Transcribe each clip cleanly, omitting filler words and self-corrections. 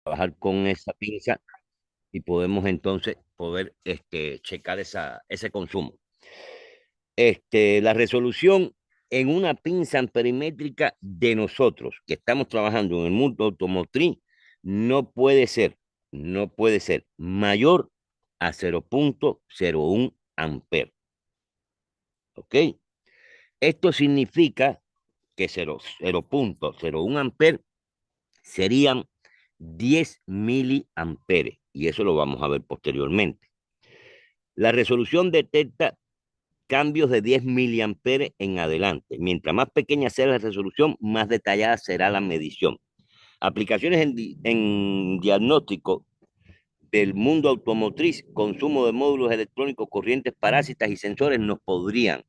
trabajar con esa pinza y podemos entonces poder checar ese consumo. La resolución en una pinza amperimétrica de nosotros que estamos trabajando en el mundo automotriz no puede ser, no puede ser mayor a 0,01 amper. ¿Ok? Esto significa que 0,01 amper serían 10 miliamperes y eso lo vamos a ver posteriormente. La resolución detecta cambios de 10 miliamperes en adelante. Mientras más pequeña sea la resolución, más detallada será la medición. Aplicaciones en diagnóstico del mundo automotriz, consumo de módulos electrónicos, corrientes parásitas y sensores nos podrían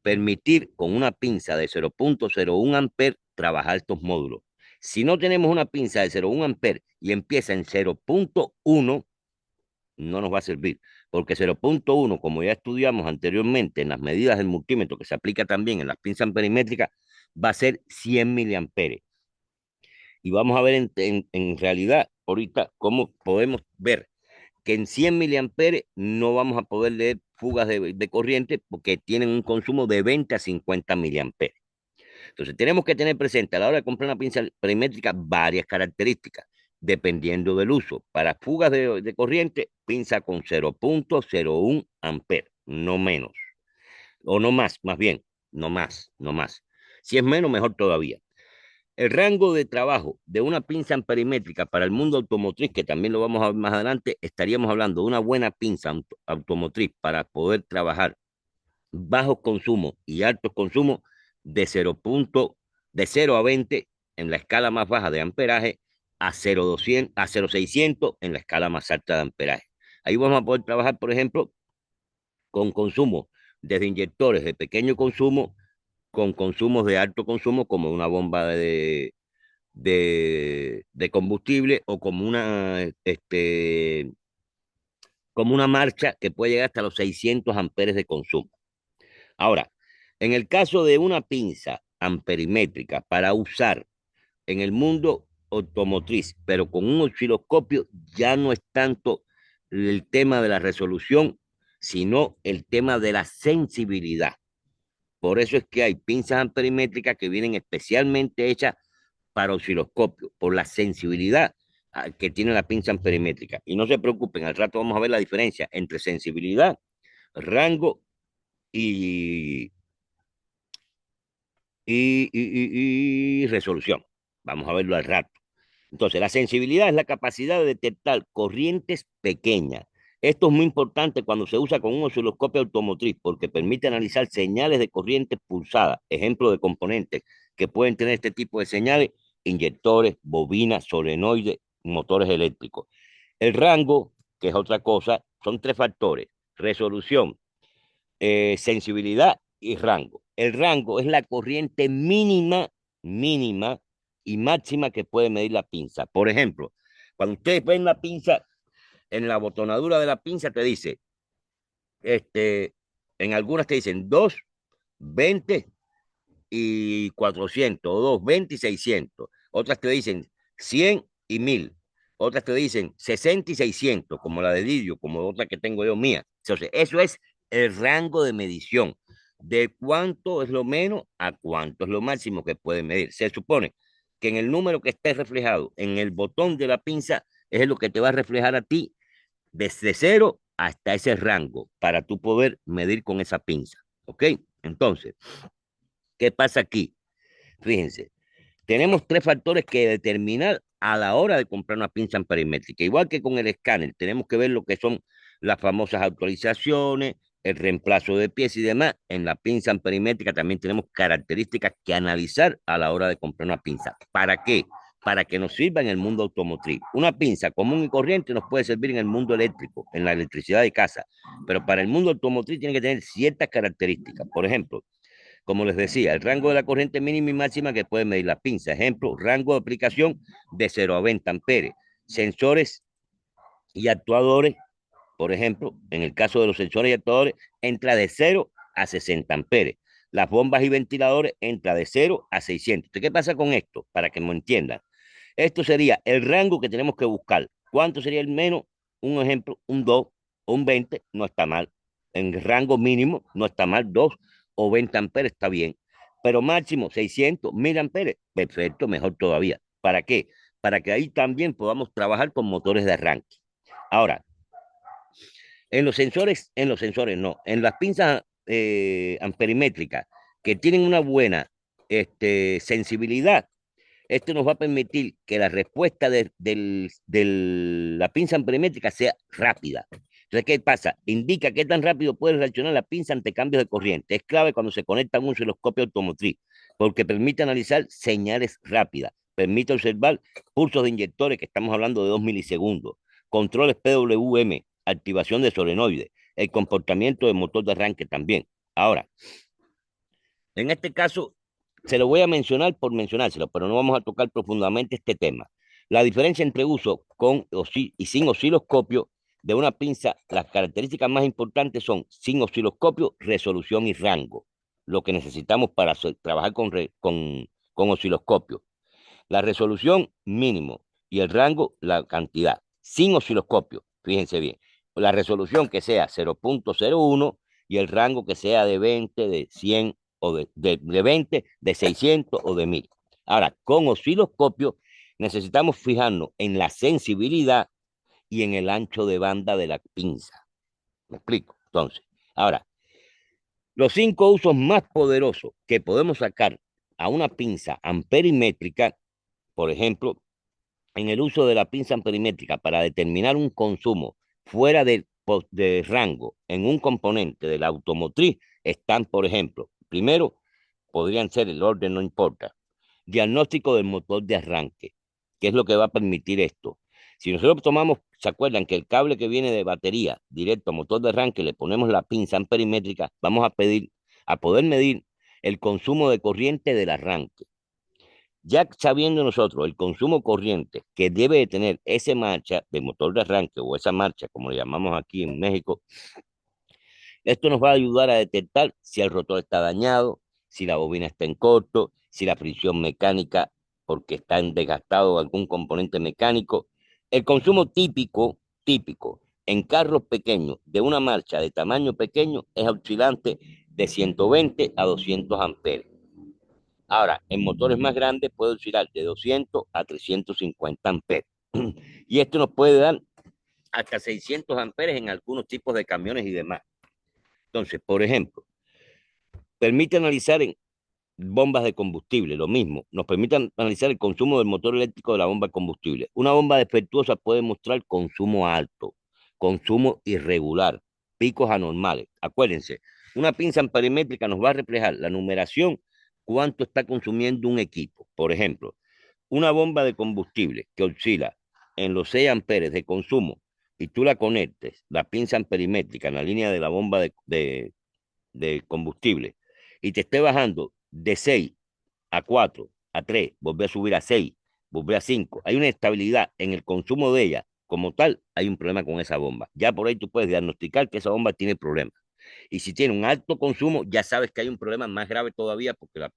permitir con una pinza de 0,01 amper trabajar estos módulos. Si no tenemos una pinza de 0,1 amper y empieza en 0,1, no nos va a servir, porque 0,1, como ya estudiamos anteriormente en las medidas del multímetro, que se aplica también en las pinzas perimétricas, va a ser 100 miliamperes. Y vamos a ver en realidad ahorita cómo podemos ver que en 100 miliamperes no vamos a poder leer fugas de corriente porque tienen un consumo de 20 a 50 miliamperes. Entonces tenemos que tener presente a la hora de comprar una pinza perimétrica varias características, dependiendo del uso. Para fugas de corriente, pinza con 0,01 amper, no menos, o no más, más bien, no más, no más. Si es menos, mejor todavía. El rango de trabajo de una pinza amperimétrica para el mundo automotriz, que también lo vamos a ver más adelante, estaríamos hablando de una buena pinza automotriz para poder trabajar bajos consumos y altos consumos de 0 a 20 en la escala más baja de amperaje a 0,200, a 0,600 en la escala más alta de amperaje. Ahí vamos a poder trabajar, por ejemplo, con consumo desde inyectores de pequeño consumo con consumos de alto consumo como una bomba de combustible o como una marcha que puede llegar hasta los 600 amperes de consumo. Ahora, en el caso de una pinza amperimétrica para usar en el mundo automotriz, pero con un osciloscopio, ya no es tanto el tema de la resolución, sino el tema de la sensibilidad. Por eso es que hay pinzas amperimétricas que vienen especialmente hechas para osciloscopio, por la sensibilidad que tiene la pinza amperimétrica. Y no se preocupen, al rato vamos a ver la diferencia entre sensibilidad, rango y, y resolución. Vamos a verlo al rato. Entonces, la sensibilidad es la capacidad de detectar corrientes pequeñas. Esto es muy importante cuando se usa con un osciloscopio automotriz porque permite analizar señales de corrientes pulsadas, ejemplo de componentes que pueden tener este tipo de señales, inyectores, bobinas, solenoides, motores eléctricos. El rango, que es otra cosa, son tres factores: resolución, sensibilidad y rango. El rango es la corriente mínima, mínima y máxima que puede medir la pinza. Por ejemplo, cuando ustedes ven la pinza, en la botonadura de la pinza te dice, este, en algunas te dicen 2, 20 y 400, o 2, 20 y 600. Otras te dicen 100 y 1000. Otras te dicen 60 y 600, como la de Didio, como otra que tengo yo mía. Entonces, eso es el rango de medición, de cuánto es lo menos a cuánto es lo máximo que puede medir. Se supone que en el número que esté reflejado en el botón de la pinza es lo que te va a reflejar a ti desde cero hasta ese rango para tú poder medir con esa pinza. ¿Ok? Entonces, ¿qué pasa aquí? Fíjense, tenemos tres factores que determinar a la hora de comprar una pinza amperimétrica. Igual que con el escáner, tenemos que ver lo que son las famosas actualizaciones, el reemplazo de piezas y demás. En la pinza amperimétrica también tenemos características que analizar a la hora de comprar una pinza. ¿Para qué? Para que nos sirva en el mundo automotriz. Una pinza común y corriente nos puede servir en el mundo eléctrico, en la electricidad de casa, pero para el mundo automotriz tiene que tener ciertas características. Por ejemplo, como les decía, el rango de la corriente mínima y máxima que puede medir la pinza. Ejemplo, rango de aplicación de 0 a 20 amperes. Sensores y actuadores, por ejemplo, en el caso de los sensores y actuadores, entra de 0 a 60 amperes. Las bombas y ventiladores entra de 0 a 600. ¿Qué pasa con esto? Para que me entiendan. Esto sería el rango que tenemos que buscar. ¿Cuánto sería el menos? Un ejemplo, un 2 o un 20 no está mal. En rango mínimo no está mal, 2 o 20 amperes está bien. Pero máximo 600, 1000 amperes, perfecto, mejor todavía. ¿Para qué? Para que ahí también podamos trabajar con motores de arranque. Ahora, en los sensores no, en las pinzas amperimétricas que tienen una buena sensibilidad, esto nos va a permitir que la respuesta de la pinza amperemétrica sea rápida. Entonces, ¿qué pasa? Indica qué tan rápido puede reaccionar la pinza ante cambios de corriente. Es clave cuando se conecta a un osciloscopio automotriz, porque permite analizar señales rápidas, permite observar pulsos de inyectores, que estamos hablando de 2 milisegundos, controles PWM, activación de solenoides, el comportamiento del motor de arranque también. Ahora, en este caso, se lo voy a mencionar por mencionárselo, pero no vamos a tocar profundamente este tema. La diferencia entre uso con y sin osciloscopio de una pinza, las características más importantes son sin osciloscopio, resolución y rango, lo que necesitamos para trabajar con osciloscopio. La resolución mínimo y el rango la cantidad. Sin osciloscopio, fíjense bien. La resolución que sea 0.01 y el rango que sea de 20, de 100 o de 20, de 600 o de 1000. Ahora, con osciloscopio necesitamos fijarnos en la sensibilidad y en el ancho de banda de la pinza. ¿Me explico? Entonces, ahora, los 5 usos más poderosos que podemos sacar a una pinza amperimétrica, por ejemplo, en el uso de la pinza amperimétrica para determinar un consumo fuera de rango en un componente de la automotriz están, por ejemplo, primero, podrían ser el orden, no importa, diagnóstico del motor de arranque, que es lo que va a permitir esto. Si nosotros tomamos, ¿se acuerdan que el cable que viene de batería directo a motor de arranque, le ponemos la pinza amperimétrica, vamos a poder medir el consumo de corriente del arranque? Ya sabiendo nosotros el consumo corriente que debe de tener esa marcha de motor de arranque o esa marcha, como le llamamos aquí en México, esto nos va a ayudar a detectar si el rotor está dañado, si la bobina está en corto, si la fricción mecánica, porque está en desgastado algún componente mecánico. El consumo típico en carros pequeños de una marcha de tamaño pequeño es oscilante de 120 a 200 amperes. Ahora, en motores más grandes puede oscilar de 200 a 350 amperes. Y esto nos puede dar hasta 600 amperes en algunos tipos de camiones y demás. Entonces, por ejemplo, permite analizar en bombas de combustible, lo mismo. Nos permite analizar el consumo del motor eléctrico de la bomba de combustible. Una bomba defectuosa puede mostrar consumo alto, consumo irregular, picos anormales. Acuérdense, una pinza amperimétrica nos va a reflejar la numeración, cuánto está consumiendo un equipo. Por ejemplo, una bomba de combustible que oscila en los 6 amperes de consumo y tú la conectes, la pinza amperimétrica en la línea de la bomba de combustible y te esté bajando de 6 a 4 a 3, volver a subir a 6, volver a 5, hay una estabilidad en el consumo de ella, como tal, hay un problema con esa bomba. Ya por ahí tú puedes diagnosticar que esa bomba tiene problemas. Y si tiene un alto consumo, ya sabes que hay un problema más grave todavía porque la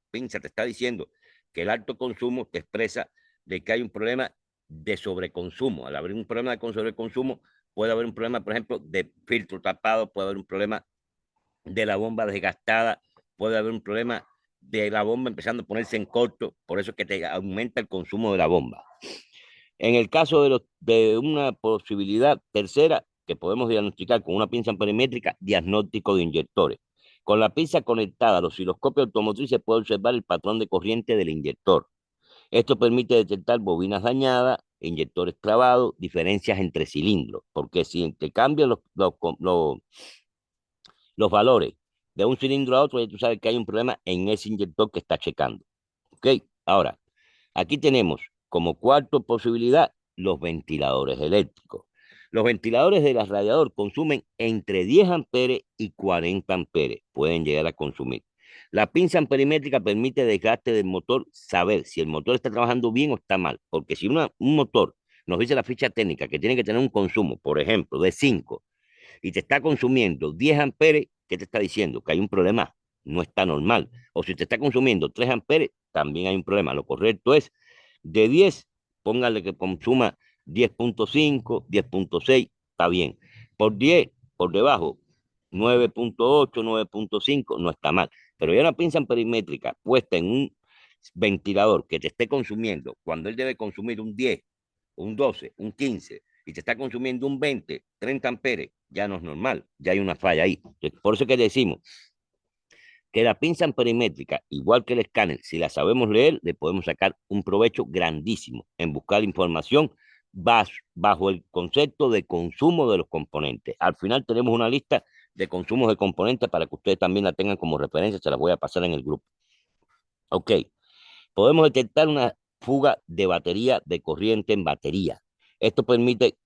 pinza te está diciendo que el alto consumo te expresa de que hay un problema de sobreconsumo. Al haber un problema de sobreconsumo, puede haber un problema, por ejemplo, de filtro tapado, puede haber un problema de la bomba desgastada, puede haber un problema de la bomba empezando a ponerse en corto, por eso es que te aumenta el consumo de la bomba. En el caso de una posibilidad tercera, que podemos diagnosticar con una pinza amperimétrica, diagnóstico de inyectores. Con la pinza conectada al osciloscopio automotriz se puede observar el patrón de corriente del inyector. Esto permite detectar bobinas dañadas, inyectores clavados, diferencias entre cilindros, porque si te cambian los valores de un cilindro a otro, ya tú sabes que hay un problema en ese inyector que está checando. ¿Ok? Ahora, aquí tenemos como cuarta posibilidad los ventiladores eléctricos. Los ventiladores de la radiador consumen entre 10 amperes y 40 amperes. Pueden llegar a consumir. La pinza amperimétrica permite desgaste del motor, saber si el motor está trabajando bien o está mal. Porque si un motor nos dice la ficha técnica que tiene que tener un consumo, por ejemplo, de 5 y te está consumiendo 10 amperes, ¿qué te está diciendo? Que hay un problema, no está normal. O si te está consumiendo 3 amperes, también hay un problema. Lo correcto es De 10, póngale que consuma 10.5, 10.6, está bien. Por 10, por debajo, 9.8, 9.5, no está mal. Pero ya una pinza perimétrica puesta en un ventilador que te esté consumiendo, cuando él debe consumir un 10, un 12, un 15, y te está consumiendo un 20, 30 amperes, ya no es normal, ya hay una falla ahí. Por eso que decimos que la pinza perimétrica, igual que el escáner, si la sabemos leer, le podemos sacar un provecho grandísimo en buscar información bajo el concepto de consumo de los componentes. Al final tenemos una lista de consumos de componentes para que ustedes también la tengan como referencia, se la voy a pasar en el grupo. Ok, podemos detectar una fuga de batería de corriente en batería. Esto permite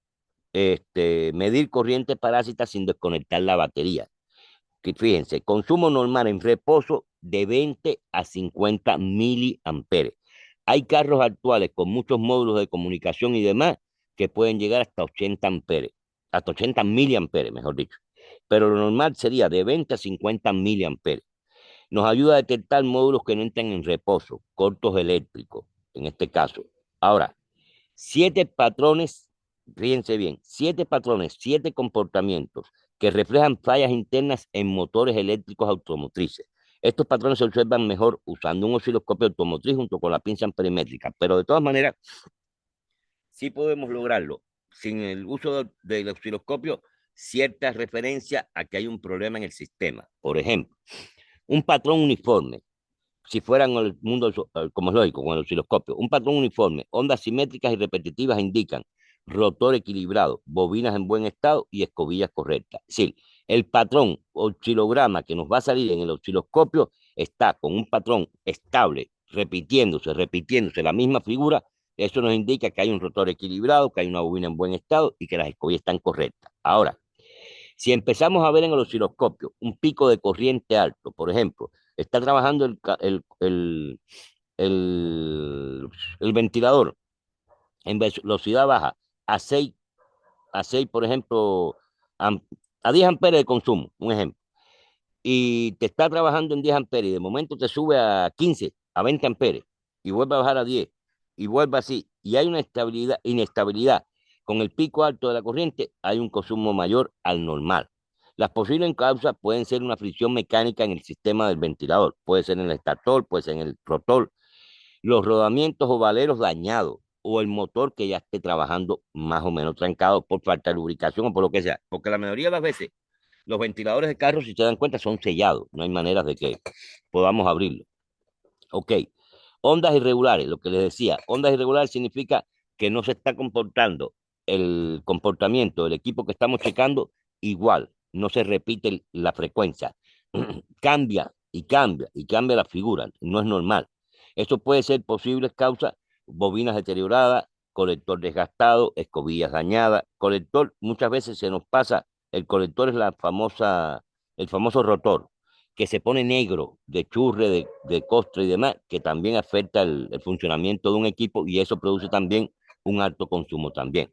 medir corriente parásita sin desconectar la batería. Que fíjense, consumo normal en reposo de 20 a 50 miliamperes. Hay carros actuales con muchos módulos de comunicación y demás que pueden llegar hasta 80 amperes, hasta 80 miliamperes, mejor dicho. Pero lo normal sería de 20 a 50 miliamperes. Nos ayuda a detectar módulos que no entran en reposo, cortos eléctricos, en este caso. Ahora, 7 patrones, fíjense bien, 7 patrones, 7 comportamientos que reflejan fallas internas en motores eléctricos automotrices. Estos patrones se observan mejor usando un osciloscopio automotriz junto con la pinza perimétrica, pero de todas maneras, sí podemos lograrlo sin el uso del osciloscopio, cierta referencia a que hay un problema en el sistema. Por ejemplo, un patrón uniforme, si fueran el mundo como es lógico, con el osciloscopio, un patrón uniforme, ondas simétricas y repetitivas indican rotor equilibrado, bobinas en buen estado y escobillas correctas. Es decir, el patrón oscilograma que nos va a salir en el osciloscopio está con un patrón estable, repitiéndose la misma figura. Eso nos indica que hay un rotor equilibrado, que hay una bobina en buen estado y que las escobillas están correctas. Ahora, si empezamos a ver en el osciloscopio un pico de corriente alto, por ejemplo, está trabajando el, el ventilador en velocidad baja a 6 por ejemplo, a, a 10 amperes de consumo, un ejemplo, y te está trabajando en 10 amperes y de momento te sube a 15, a 20 amperes y vuelve a bajar a 10 y vuelve así, y hay una inestabilidad con el pico alto de la corriente, hay un consumo mayor al normal. Las posibles causas pueden ser una fricción mecánica en el sistema del ventilador, puede ser en el estator, puede ser en el rotor, los rodamientos o valeros dañados o el motor que ya esté trabajando más o menos trancado por falta de lubricación o por lo que sea. Porque la mayoría de las veces los ventiladores de carros, si se dan cuenta, son sellados. No hay manera de que podamos abrirlo. Ok. Ondas irregulares, lo que les decía, ondas irregulares significa que no se está comportando el comportamiento del equipo que estamos checando igual, no se repite la frecuencia, cambia y cambia y cambia la figura, no es normal. Esto puede ser posibles causas, bobinas deterioradas, colector desgastado, escobillas dañadas, colector, muchas veces se nos pasa, el colector es el famoso rotor, que se pone negro de churre, de costra y demás, que también afecta el funcionamiento de un equipo y eso produce también un alto consumo también.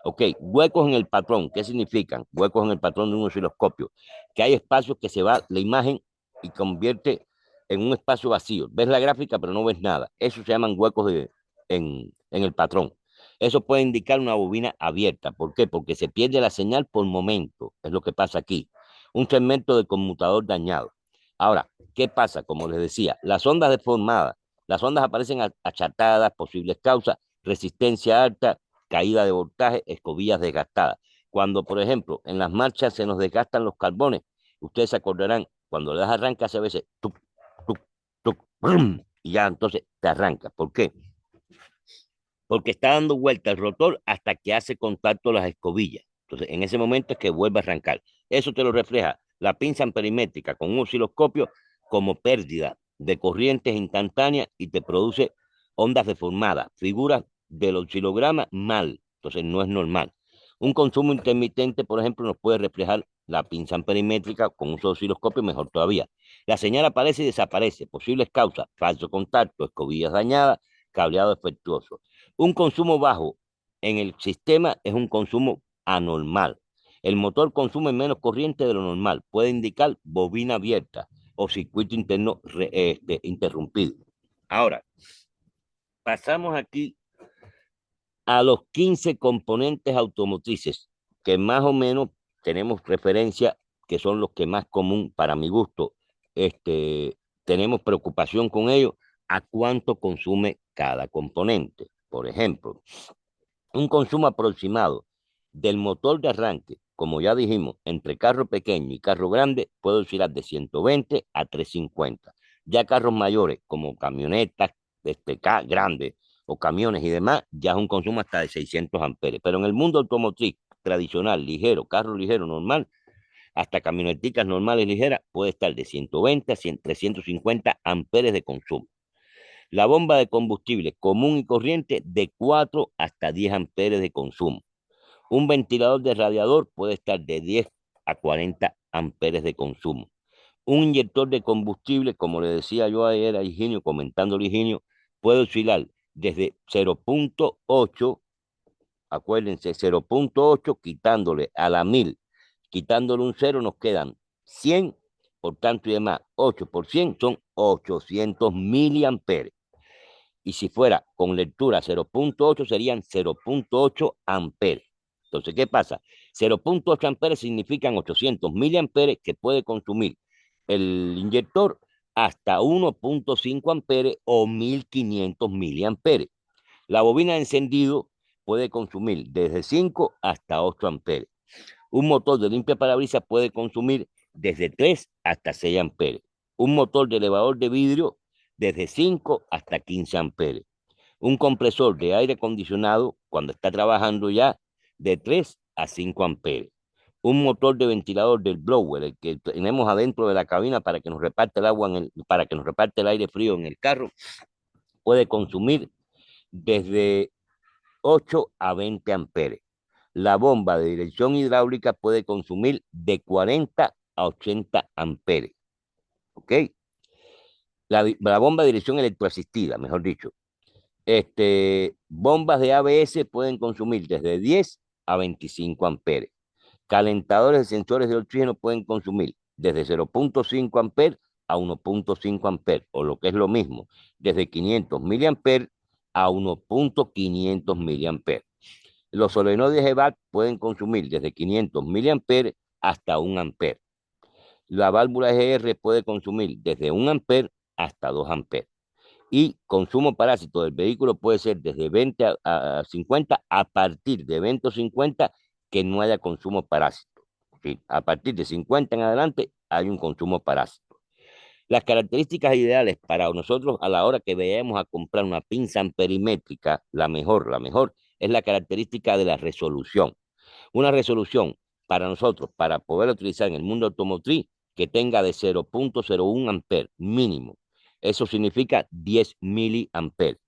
Ok, huecos en el patrón, ¿qué significan? Huecos en el patrón de un osciloscopio, que hay espacios que se va la imagen y convierte en un espacio vacío. Ves la gráfica, pero no ves nada. Eso se llaman huecos en el patrón. Eso puede indicar una bobina abierta. ¿Por qué? Porque se pierde la señal por momento. Es lo que pasa aquí. Un segmento de conmutador dañado. Ahora, ¿qué pasa? Como les decía, las ondas deformadas. Las ondas aparecen achatadas, posibles causas, resistencia alta, caída de voltaje, escobillas desgastadas. Cuando, por ejemplo, en las marchas se nos desgastan los carbones, ustedes se acordarán, cuando le das arranca hace veces, tuc, tuc, tuc, brum, y ya entonces te arranca. ¿Por qué? Porque está dando vuelta el rotor hasta que hace contacto las escobillas. Entonces, en ese momento es que vuelve a arrancar. Eso te lo refleja la pinza perimétrica con un osciloscopio como pérdida de corrientes instantáneas y te produce ondas deformadas, figuras del oscilograma mal. Entonces, no es normal. Un consumo intermitente, por ejemplo, nos puede reflejar la pinza perimétrica con un osciloscopio, mejor todavía. La señal aparece y desaparece. Posibles causas: falso contacto, escobillas dañadas, cableado defectuoso. Un consumo bajo en el sistema es un consumo anormal. El motor consume menos corriente de lo normal. Puede indicar bobina abierta o circuito interno interrumpido. Ahora, pasamos aquí a los 15 componentes automotrices, que más o menos tenemos referencia, que son los que más común para mi gusto, tenemos preocupación con ellos, a cuánto consume cada componente. Por ejemplo, un consumo aproximado del motor de arranque, como ya dijimos, entre carro pequeño y carro grande, puede oscilar de 120 a 350. Ya carros mayores, como camionetas, grandes o camiones y demás, ya es un consumo hasta de 600 amperes. Pero en el mundo automotriz tradicional, ligero, carro ligero, normal, hasta camioneticas normales ligeras, puede estar de 120 a 350 amperes de consumo. La bomba de combustible común y corriente de 4 hasta 10 amperes de consumo. Un ventilador de radiador puede estar de 10 a 40 amperes de consumo. Un inyector de combustible, como le decía yo ayer a Higinio, comentando a Higinio, puede oscilar desde 0.8, acuérdense, 0.8 quitándole a la 1000, quitándole un cero nos quedan 100, por tanto y demás, 8 por 100 son 800 miliamperes. Y si fuera con lectura 0.8 serían 0.8 amperes. Entonces, ¿qué pasa? 0.8 amperes significan 800 miliamperes que puede consumir el inyector hasta 1.5 amperes o 1500 miliamperes. La bobina de encendido puede consumir desde 5 hasta 8 amperes. Un motor de limpia parabrisas puede consumir desde 3 hasta 6 amperes. Un motor de elevador de vidrio desde 5 hasta 15 amperes. Un compresor de aire acondicionado, cuando está trabajando ya, de 3 a 5 amperes. Un motor de ventilador del blower, el que tenemos adentro de la cabina para que nos reparte el agua, para que nos reparte el aire frío en el carro, puede consumir desde 8 a 20 amperes. La bomba de dirección hidráulica puede consumir de 40 a 80 amperes. ¿Ok? La bomba de dirección electroasistida, mejor dicho. Bombas de ABS pueden consumir desde 10 a 25 amperes. Calentadores de sensores de oxígeno pueden consumir desde 0.5 amperes a 1.5 amperes, o lo que es lo mismo, desde 500 miliamperes a 1.500 miliamperes. Los solenoides EVAC pueden consumir desde 500 miliamperes hasta 1 ampere. La válvula EGR puede consumir desde 1 ampere hasta 2 amperes. Y consumo parásito del vehículo puede ser desde 20 a 50, a partir de 20 o 50 que no haya consumo parásito. ¿Sí? A partir de 50 en adelante hay un consumo parásito. Las características ideales para nosotros a la hora que vayamos a comprar una pinza amperimétrica, la mejor es la característica de la resolución. Una resolución para nosotros, para poder utilizar en el mundo automotriz, que tenga de 0.01 amper mínimo. Eso significa 10 miliamperes.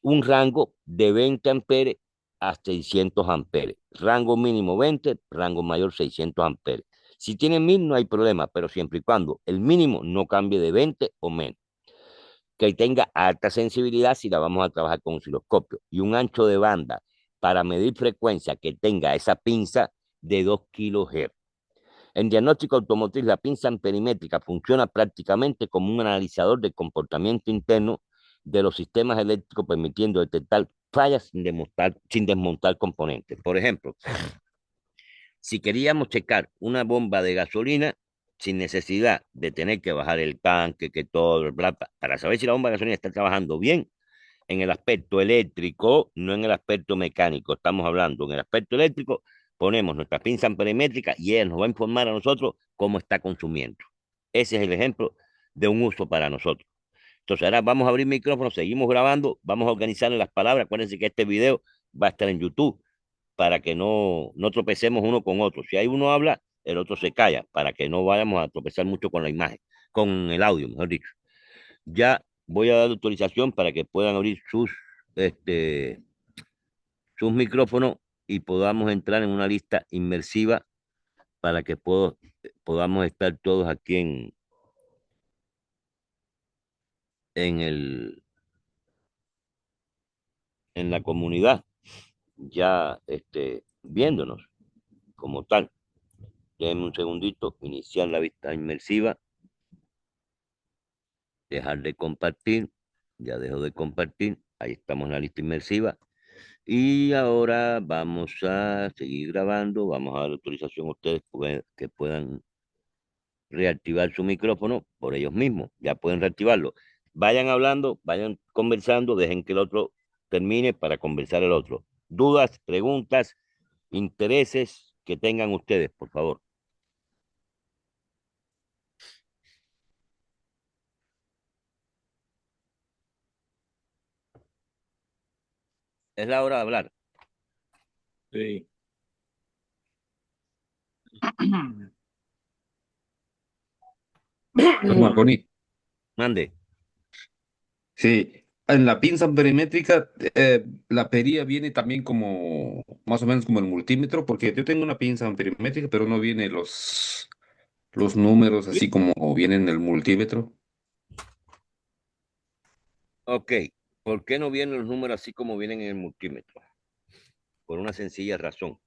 Un rango de 20 amperes a 600 amperes. Rango mínimo 20, rango mayor 600 amperes. Si tiene 1000 no hay problema, pero siempre y cuando el mínimo no cambie de 20 o menos. Que tenga alta sensibilidad si la vamos a trabajar con osciloscopio. Y un ancho de banda para medir frecuencia que tenga esa pinza de 2 kHz. En diagnóstico automotriz, la pinza amperimétrica funciona prácticamente como un analizador de comportamiento interno de los sistemas eléctricos, permitiendo detectar fallas sin desmontar componentes. Por ejemplo, si queríamos checar una bomba de gasolina sin necesidad de tener que bajar el tanque, que todo, para saber si la bomba de gasolina está trabajando bien en el aspecto eléctrico, no en el aspecto mecánico, estamos hablando en el aspecto eléctrico, ponemos nuestra pinza amperemétrica y ella nos va a informar a nosotros cómo está consumiendo. Ese es el ejemplo de un uso para nosotros. Entonces ahora vamos a abrir micrófono, seguimos grabando, vamos a organizar las palabras. Acuérdense que este video va a estar en YouTube para que no tropecemos uno con otro. Si hay uno habla, el otro se calla, para que no vayamos a tropezar mucho con la imagen, con el audio, mejor dicho. Ya voy a dar autorización para que puedan abrir este, sus micrófonos y podamos entrar en una lista inmersiva para que podamos estar todos aquí en, el, en la comunidad, ya viéndonos como tal. Déjenme un segundito, iniciar la vista inmersiva, dejar de compartir, ya dejo de compartir. Ahí estamos en la lista inmersiva. Y ahora vamos a seguir grabando. Vamos a dar autorización a ustedes que puedan reactivar su micrófono por ellos mismos. Ya pueden reactivarlo. Vayan hablando, vayan conversando, dejen que el otro termine para conversar el otro. Dudas, preguntas, intereses que tengan ustedes, por favor. Es la hora de hablar. Sí. Marconi. Mande. Sí, en la pinza perimétrica, la perilla viene también como, más o menos como el multímetro, porque yo tengo una pinza perimétrica, pero no viene los números así como vienen en el multímetro. Ok. ¿Por qué no vienen los números así como vienen en el multímetro? Por una sencilla razón.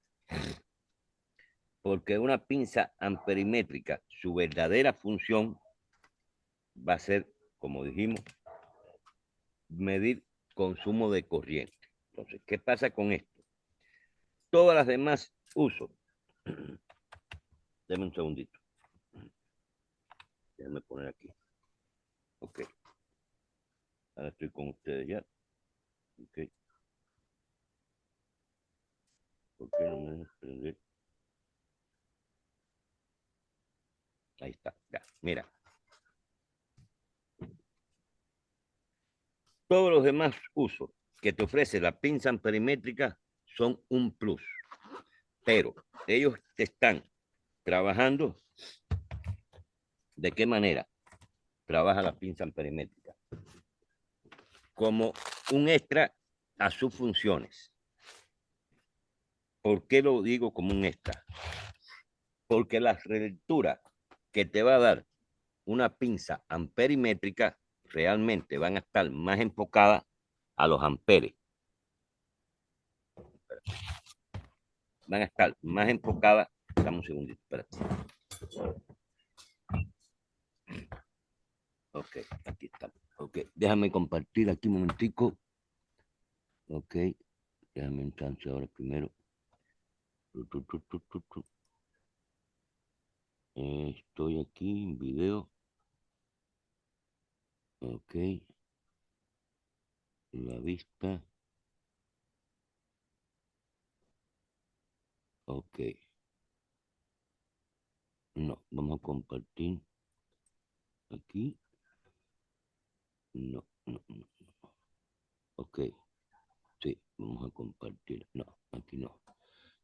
Porque una pinza amperimétrica, su verdadera función va a ser, como dijimos, medir consumo de corriente. Entonces, ¿qué pasa con esto? Todas las demás usos. Deme un segundito. Déjame poner aquí. Ok. Ahora estoy con ustedes ya. Ok. ¿Por qué no me dejas prender? Ahí está. Ya. Mira. Todos los demás usos que te ofrece la pinza amperimétrica son un plus. Pero ellos te están trabajando. ¿De qué manera trabaja la pinza amperimétrica? Como un extra a sus funciones. ¿Por qué lo digo como un extra? Porque la lectura que te va a dar una pinza amperimétrica realmente van a estar más enfocadas a los amperes. Van a estar más enfocadas. Dame un segundito, espérate. Ok, aquí estamos. Ok, déjame compartir aquí un momentico. Ok, déjame un chance ahora primero. Estoy aquí en video. Ok, la vista. Ok, no, vamos a compartir aquí. No, no, no. Ok, sí, vamos a compartir. No, aquí no.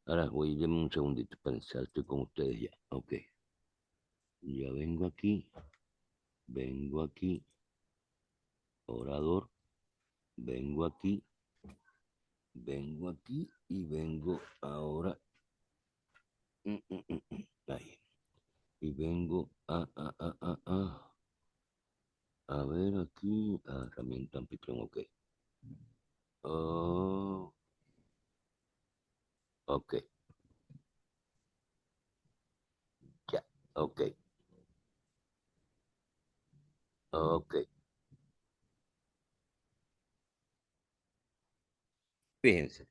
Ahora voy, denme un segundito para pensar, estoy con ustedes ya. Ok, ya vengo aquí, orador, vengo aquí y vengo ahora. Ahí. Y vengo a ver aquí, herramienta anfitrión, ok. Oh, ok, ya, ok, ok. Fíjense,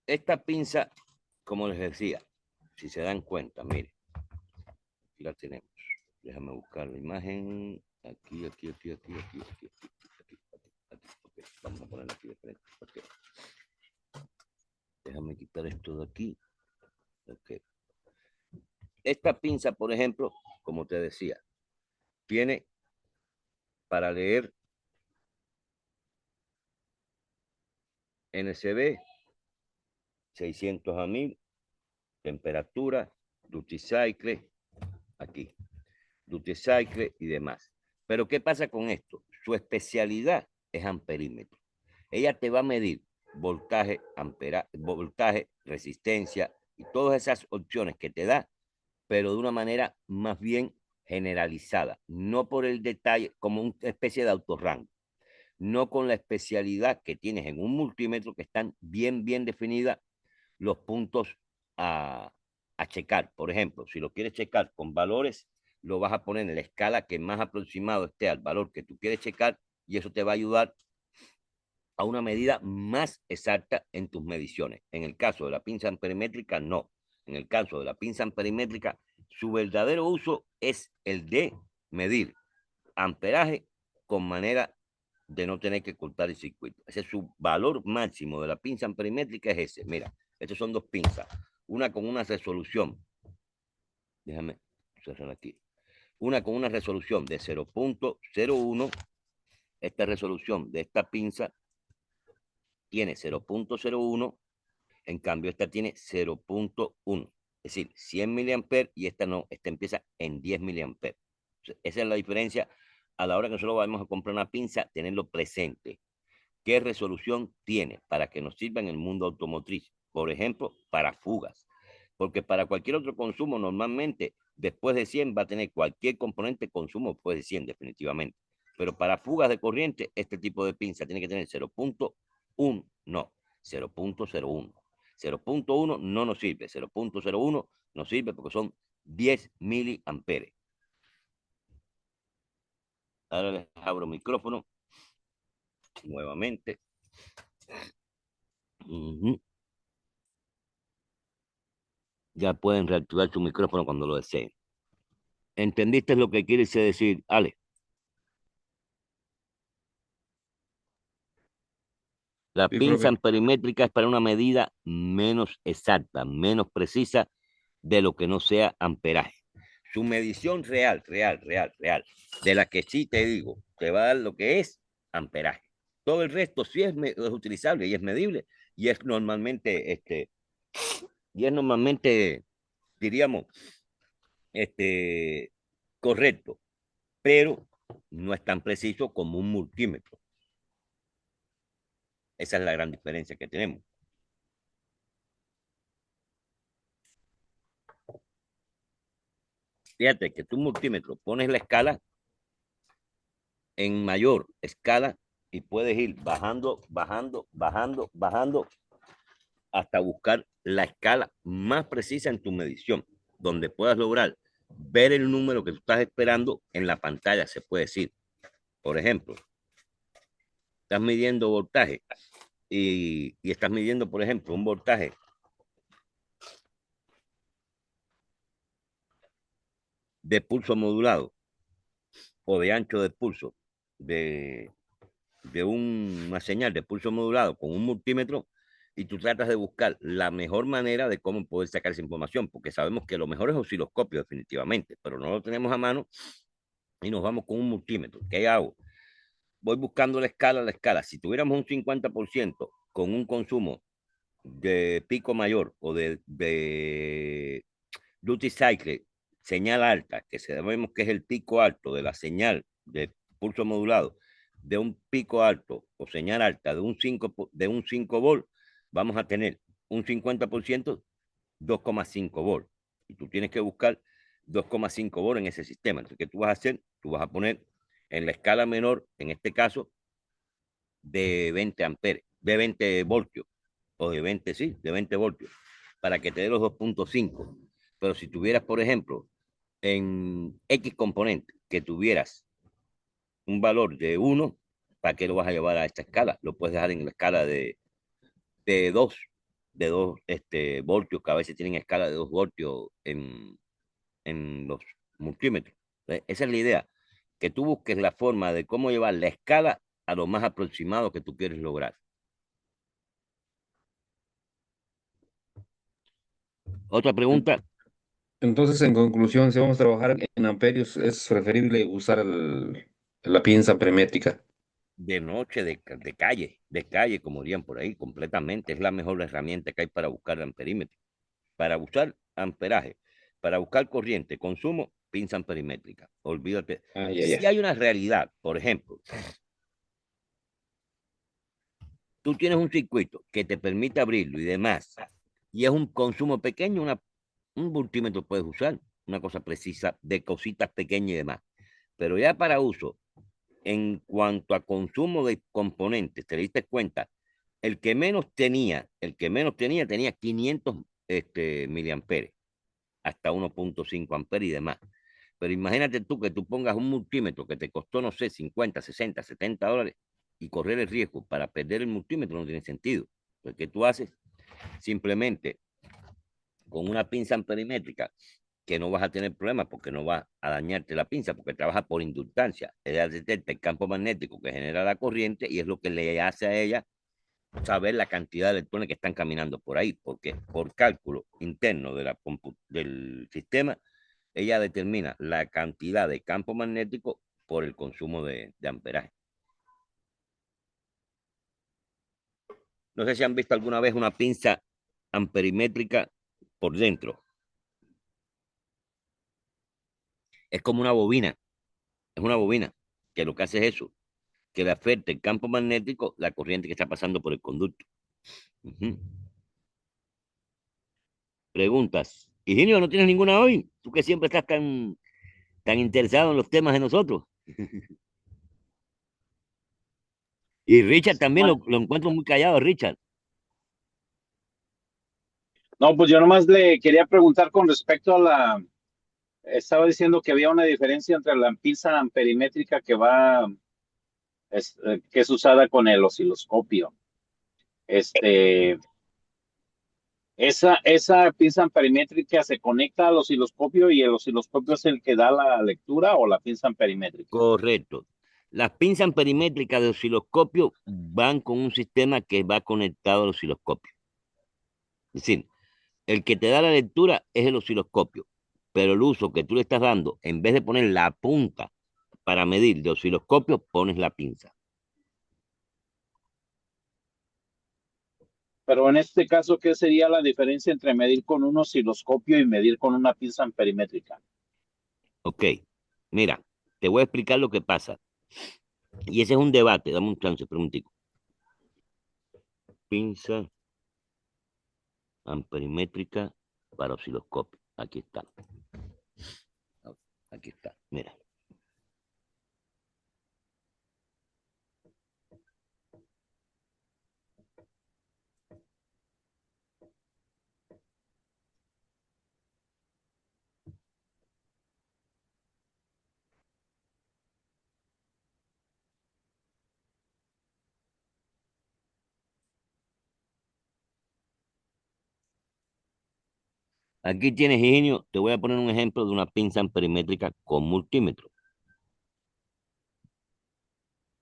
esta pinza, como les decía, si se dan cuenta, mire, aquí la tenemos. Déjame buscar la imagen. Aquí. Ok, vamos a ponerla aquí de frente. Okay. Déjame quitar esto de aquí. Ok. Esta pinza, por ejemplo, como te decía, tiene para leer NCB 600 a 1000, temperatura, duty cycle, aquí, duty cycle y demás. Pero ¿qué pasa con esto? Su especialidad es amperímetro. Ella te va a medir voltaje, voltaje, resistencia y todas esas opciones que te da, pero de una manera más bien generalizada, no por el detalle, como una especie de autorrango, no con la especialidad que tienes en un multímetro que están bien definidas los puntos a, a checar. Por ejemplo, si lo quieres checar con valores, lo vas a poner en la escala que más aproximado esté al valor que tú quieres checar y eso te va a ayudar a una medida más exacta en tus mediciones. En el caso de la pinza amperemétrica, no. En el caso de la pinza amperemétrica, su verdadero uso es el de medir amperaje con manera de no tener que cortar el circuito. Ese es su valor máximo de la pinza amperemétrica, es ese. Mira, estos son dos pinzas, una con una resolución, déjame cerrar aquí, una con una resolución de 0.01. Esta resolución de esta pinza tiene 0.01, en cambio esta tiene 0.1, es decir, 100 miliamperes, y esta no, esta empieza en 10 miliamperes. Esa es la diferencia a la hora que nosotros vamos a comprar una pinza, tenerlo presente. ¿Qué resolución tiene para que nos sirva en el mundo automotriz? Por ejemplo, para fugas. Porque para cualquier otro consumo, normalmente, después de 100 va a tener cualquier componente consumo después de 100, definitivamente. Pero para fugas de corriente, este tipo de pinza tiene que tener 0.1, no, 0.01. 0.1 no nos sirve, 0.01 nos sirve porque son 10 miliamperes. Ahora les abro el micrófono nuevamente. Ya pueden reactivar su micrófono cuando lo deseen. ¿Entendiste lo que quiere decir, Ale? La Sí, pinza profe. amperimétrica es para una medida menos exacta, menos precisa de lo que no sea amperaje. Su medición real, de la que sí te digo, te va a dar lo que es amperaje. Todo el resto sí es utilizable y es medible y es normalmente, diríamos, correcto, pero no es tan preciso como un multímetro. Esa es la gran diferencia que tenemos. Fíjate que tu multímetro pones la escala en mayor escala y puedes ir bajando hasta buscar la escala más precisa en tu medición, donde puedas lograr ver el número que tú estás esperando en la pantalla, se puede decir. Por ejemplo, estás midiendo voltaje y estás midiendo, por ejemplo, un voltaje de pulso modulado o de ancho de pulso de, de una señal de pulso modulado con un multímetro, y tú tratas de buscar la mejor manera de cómo poder sacar esa información, porque sabemos que lo mejor es osciloscopio definitivamente, pero no lo tenemos a mano y nos vamos con un multímetro. ¿Qué hago? Voy buscando la escala. Si tuviéramos un 50% con un consumo de pico mayor o de duty cycle, señal alta, que sabemos que es el pico alto de la señal de pulso modulado, de un pico alto o señal alta de un 5 volt, vamos a tener un 50%, 2,5 volt. Y tú tienes que buscar 2,5 volt en ese sistema. Entonces, ¿qué tú vas a hacer? Tú vas a poner en la escala menor, en este caso, de 20 amperes, de 20 voltios, o de 20, sí, de 20 voltios, para que te dé los 2,5. Pero si tuvieras, por ejemplo, en X componente, que tuvieras un valor de 1, ¿para qué lo vas a llevar a esta escala? Lo puedes dejar en la escala de 2, de 2 voltios, que a veces tienen escala de 2 voltios en los multímetros. Esa es la idea, que tú busques la forma de cómo llevar la escala a lo más aproximado que tú quieres lograr. Otra pregunta. Entonces, en conclusión, si vamos a trabajar en amperios, es preferible usar la pinza amperemétrica. De noche, de calle, como dirían por ahí, completamente. Es la mejor herramienta que hay para buscar amperímetro. Para buscar amperaje, para buscar corriente, consumo, pinza amperimétrica. Olvídate. Ah, ya, ya. Si hay una realidad, por ejemplo, tú tienes un circuito que te permite abrirlo y demás, y es un consumo pequeño, un multímetro puedes usar, una cosa precisa de cositas pequeñas y demás. Pero ya para uso, en cuanto a consumo de componentes, te diste cuenta, tenía 500 miliamperes, hasta 1,5 amperes y demás. Pero imagínate tú que tú pongas un multímetro que te costó, no sé, 50, 60, $70 y correr el riesgo para perder el multímetro no tiene sentido. Pues, ¿qué tú haces? Simplemente con una pinza amperimétrica que no vas a tener problemas porque no va a dañarte la pinza porque trabaja por inductancia. Ella detecta el campo magnético que genera la corriente y es lo que le hace a ella saber la cantidad de electrones que están caminando por ahí, porque por cálculo interno del sistema, ella determina la cantidad de campo magnético por el consumo de amperaje. No sé si han visto alguna vez una pinza amperimétrica por dentro. Es como una bobina, es una bobina que lo que hace es eso, que le afecta el campo magnético la corriente que está pasando por el conducto. Ujú. Preguntas. Higinio, ¿no tienes ninguna hoy? Tú que siempre estás tan interesado en los temas de nosotros. Y Richard Sí, también lo encuentro muy callado, Richard. no, pues yo nomás le quería preguntar con respecto a estaba diciendo que había una diferencia entre la pinza amperimétrica que es usada con el osciloscopio. Este, esa pinza amperimétrica se conecta al osciloscopio y el osciloscopio es el que da la lectura o la pinza amperimétrica. Correcto. Las pinzas perimétricas de osciloscopio van con un sistema que va conectado al osciloscopio. Es decir, el que te da la lectura es el osciloscopio, pero el uso que tú le estás dando, en vez de poner la punta para medir de osciloscopio, pones la pinza. Pero en este caso, ¿qué sería la diferencia entre medir con un osciloscopio y medir con una pinza amperimétrica? Ok, mira, te voy a explicar lo que pasa. Y ese es un debate, dame un chance, preguntico. Pinza amperimétrica para osciloscopio. Aquí está. Aquí está, mira. Aquí tienes, Higinio, te voy a poner un ejemplo de una pinza amperimétrica con multímetro.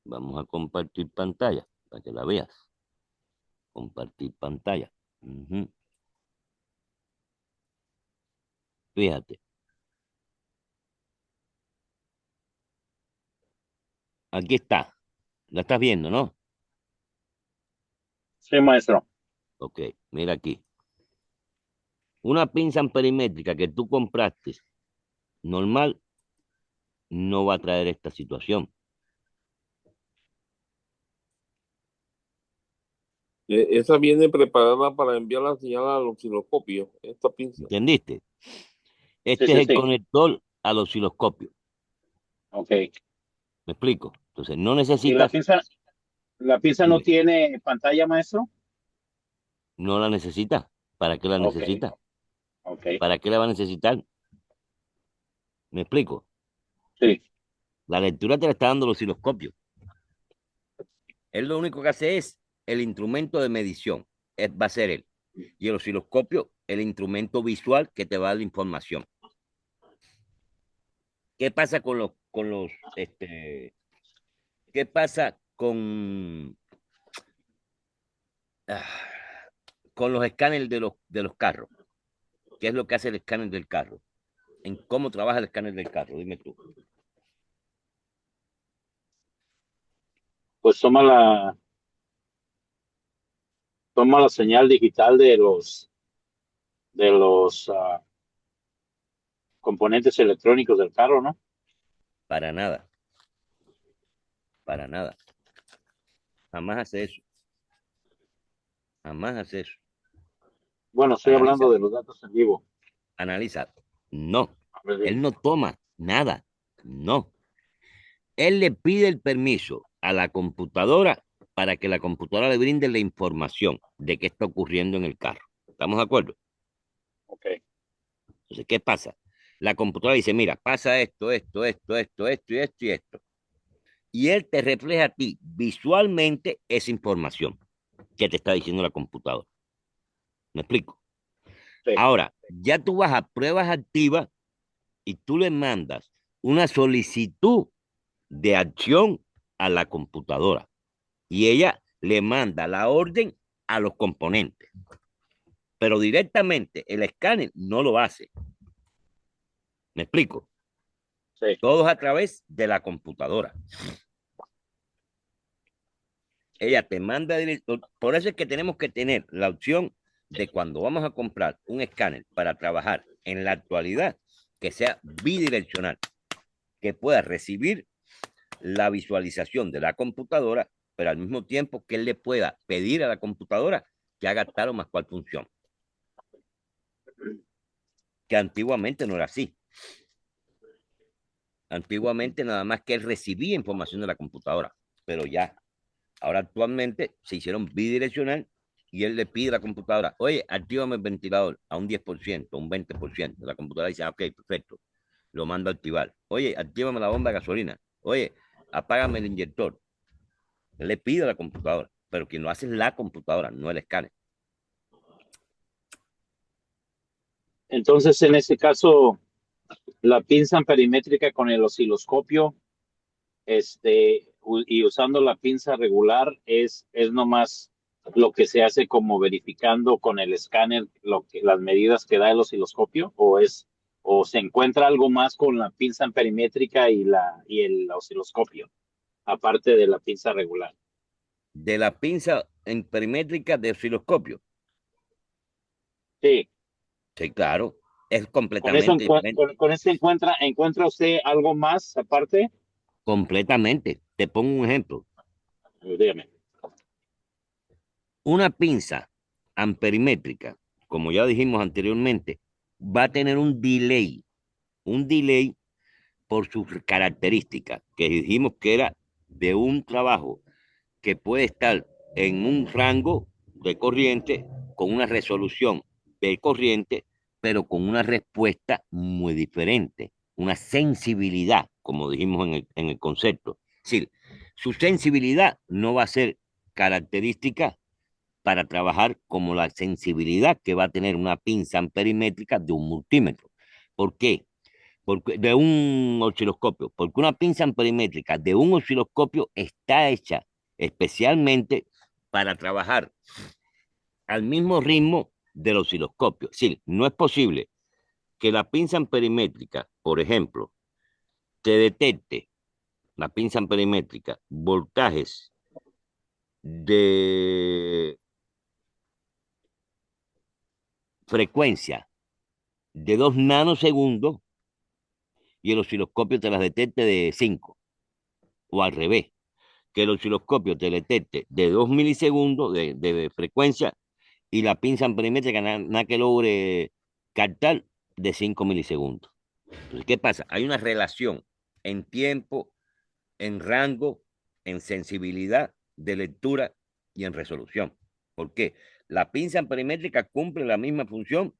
Vamos a compartir pantalla para que la veas. Compartir pantalla. Ujú. Fíjate, aquí está. La estás viendo, ¿no? Sí, maestro. Ok, mira aquí. Una pinza amperimétrica que tú compraste normal no va a traer esta situación. Esa viene preparada para enviar la señal al osciloscopio, esta pinza. ¿Entendiste? Sí, Este es sí, el sí. conector al osciloscopio. Ok. ¿Me explico? Entonces, no ¿Y necesitas, la pinza no dime, tiene pantalla, maestro? no la necesitas. ¿Para qué la Ok, necesitas? ok. ¿Para qué la va a necesitar? ¿Me explico? Sí. La lectura te la está dando el osciloscopio. Él lo único que hace es el instrumento de medición. Va a ser él. Y el osciloscopio, el instrumento visual que te va a dar la información. ¿Qué pasa qué pasa ah, con los escáneres de los carros? ¿Qué es lo que hace el escáner del carro? ¿En cómo trabaja el escáner del carro? Dime tú. Pues toma la señal digital de los componentes electrónicos del carro, ¿no? Para nada, para nada. Jamás hace eso. Jamás hace eso. Bueno, estoy Analiza, hablando de los datos en vivo. analiza. No, A ver, él dime. no toma nada. No. Él le pide el permiso a la computadora para que la computadora le brinde la información de qué está ocurriendo en el carro. ¿Estamos de acuerdo? Ok. Entonces, ¿qué pasa? La computadora dice, mira, pasa esto, esto, esto, esto, esto y esto y esto. Y él te refleja a ti visualmente esa información que te está diciendo la computadora. ¿Me explico? Sí. Ahora, ya tú vas a pruebas activas y tú le mandas una solicitud de acción a la computadora y ella le manda la orden a los componentes, pero directamente el escáner no lo hace. ¿Me explico? Sí. Todo es a través de la computadora. Ella te manda directo. Por eso es que tenemos que tener la opción de cuando vamos a comprar un escáner para trabajar en la actualidad, que sea bidireccional, que pueda recibir la visualización de la computadora, pero al mismo tiempo que él le pueda pedir a la computadora que haga tal o más cual función. Que antiguamente no era así. Antiguamente nada más que él recibía información de la computadora, pero ya, ahora actualmente se hicieron bidireccional y él le pide a la computadora, oye, actívame el ventilador a un 10%, un 20%. La computadora dice, ok, perfecto, lo mando a activar. Oye, actívame la bomba de gasolina. Oye, apágame el inyector. Él le pide a la computadora, pero quien lo hace es la computadora, no el escáner. Entonces, en este caso, la pinza perimétrica con el osciloscopio, y usando la pinza regular, es nomás lo que se hace como verificando con el escáner las medidas que da el osciloscopio, o se encuentra algo más con la pinza perimétrica y el osciloscopio, aparte de la pinza regular. De la pinza en perimétrica de osciloscopio. Sí, Sí, claro, es con eso completamente diferente. con eso encuentra usted algo más aparte. Completamente. Te pongo un ejemplo. Dígame. Una pinza amperimétrica, como ya dijimos anteriormente, va a tener un delay por sus características, que dijimos que era de un trabajo que puede estar en un rango de corriente con una resolución de corriente, pero con una respuesta muy diferente, una sensibilidad, como dijimos en el concepto. Es decir, su sensibilidad no va a ser característica para trabajar como la sensibilidad que va a tener una pinza amperimétrica de un multímetro. ¿Por qué? Porque, de un osciloscopio, porque una pinza amperimétrica de un osciloscopio está hecha especialmente para trabajar al mismo ritmo del osciloscopio. Es decir, no es posible que la pinza amperimétrica, por ejemplo, te detecte, la pinza amperimétrica, voltajes de frecuencia de 2 nanosegundos y el osciloscopio te las detecte de 5, o al revés, que el osciloscopio te detecte de 2 milisegundos de frecuencia y la pinza amperimétrica nada que logre captar de 5 milisegundos. Entonces, ¿qué pasa? Hay una relación en tiempo, en rango, en sensibilidad de lectura y en resolución. ¿Por qué? La pinza amperimétrica cumple la misma función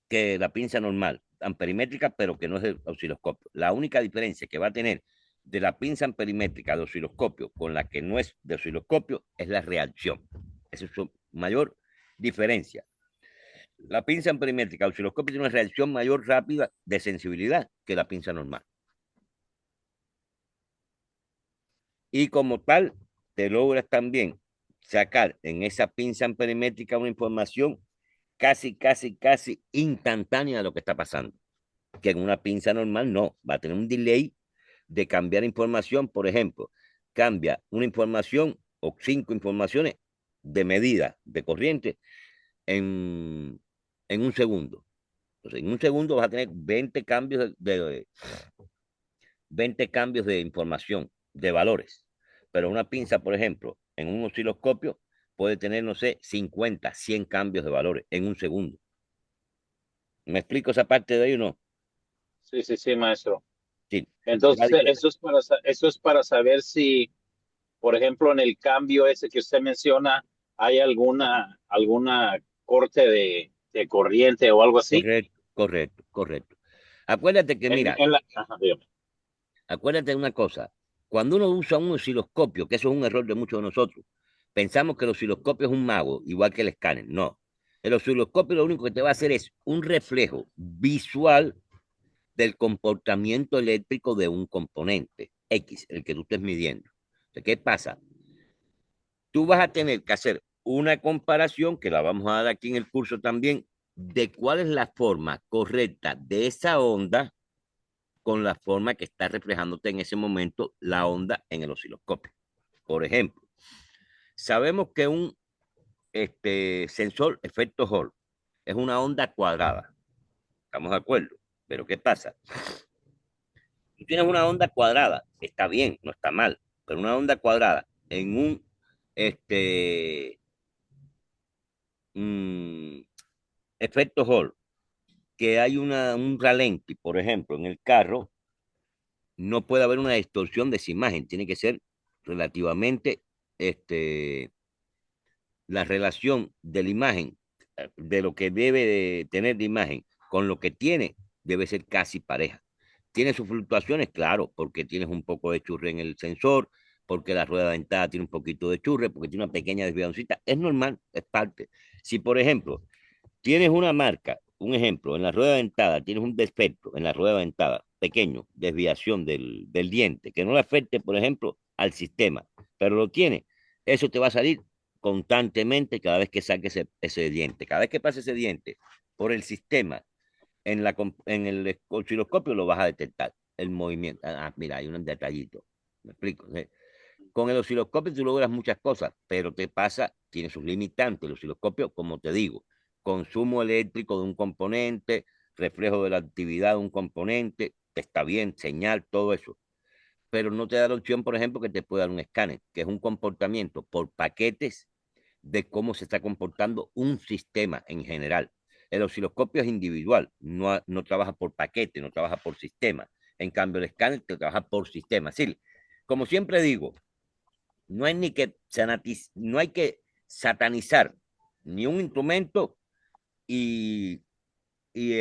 que la pinza normal, amperimétrica, pero que no es de osciloscopio. La única diferencia que va a tener de la pinza amperimétrica de osciloscopio con la que no es de osciloscopio es la reacción. Esa es su mayor diferencia. La pinza amperimétrica de osciloscopio tiene una reacción mayor rápida de sensibilidad que la pinza normal. Y como tal, te logras también sacar en esa pinza amperimétrica una información casi instantánea de lo que está pasando. Que en una pinza normal no, va a tener un delay de cambiar información. Por ejemplo, cambia una información o 5 informaciones de medida de corriente en, en un segundo. Entonces, en un segundo vas a tener 20 cambios de 20 cambios de información, de valores. Pero una pinza, por ejemplo, en un osciloscopio puede tener, no sé, 50, 100 cambios de valores en un segundo. ¿Me explico esa parte de ahí o no? Sí, sí, sí, maestro. Sí. Entonces, eso es para saber si, por ejemplo, en el cambio ese que usted menciona, hay alguna corte de corriente o algo así. Correcto, correcto, correcto. Acuérdate que, mira, Ajá, dígame. acuérdate de una cosa. Cuando uno usa un osciloscopio, que eso es un error de muchos de nosotros, pensamos que el osciloscopio es un mago, igual que el escáner. No. El osciloscopio lo único que te va a hacer es un reflejo visual del comportamiento eléctrico de un componente X, el que tú estés midiendo. Entonces, ¿qué pasa? Tú vas a tener que hacer una comparación, que la vamos a dar aquí en el curso también, de cuál es la forma correcta de esa onda con la forma que está reflejándote en ese momento la onda en el osciloscopio. Por ejemplo, sabemos que un sensor efecto Hall es una onda cuadrada. ¿Estamos de acuerdo? Pero ¿qué pasa? Tú tienes una onda cuadrada, está bien, no está mal, pero una onda cuadrada en un este, mm, efecto Hall, que hay un ralenti, por ejemplo, en el carro, no puede haber una distorsión de esa imagen, tiene que ser relativamente este, la relación de la imagen, de lo que debe de tener de imagen con lo que tiene, debe ser casi pareja. Tiene sus fluctuaciones, claro, porque tienes un poco de churre en el sensor, porque la rueda dentada tiene un poquito de churre, porque tiene una pequeña desviadoncita. Es normal, es parte. Si, por ejemplo, tienes una marca, un ejemplo, en la rueda dentada, tienes un defecto en la rueda dentada, pequeño, desviación del diente, que no le afecte, por ejemplo, al sistema, pero lo tiene, eso te va a salir constantemente cada vez que saques ese diente. Cada vez que pase ese diente por el sistema en el osciloscopio lo vas a detectar, el movimiento. Ah, mira, hay un detallito. ¿Me explico? Con el osciloscopio tú logras muchas cosas, pero te pasa, tiene sus limitantes. El osciloscopio, como te digo, consumo eléctrico de un componente, reflejo de la actividad de un componente, está bien, señal, todo eso. Pero no te da la opción, por ejemplo, que te pueda dar un escáner, que es un comportamiento por paquetes de cómo se está comportando un sistema en general. El osciloscopio es individual, no trabaja por paquete, no trabaja por sistema. En cambio, el escáner te trabaja por sistema. Sí, como siempre digo, no hay que satanizar ni un instrumento y, y,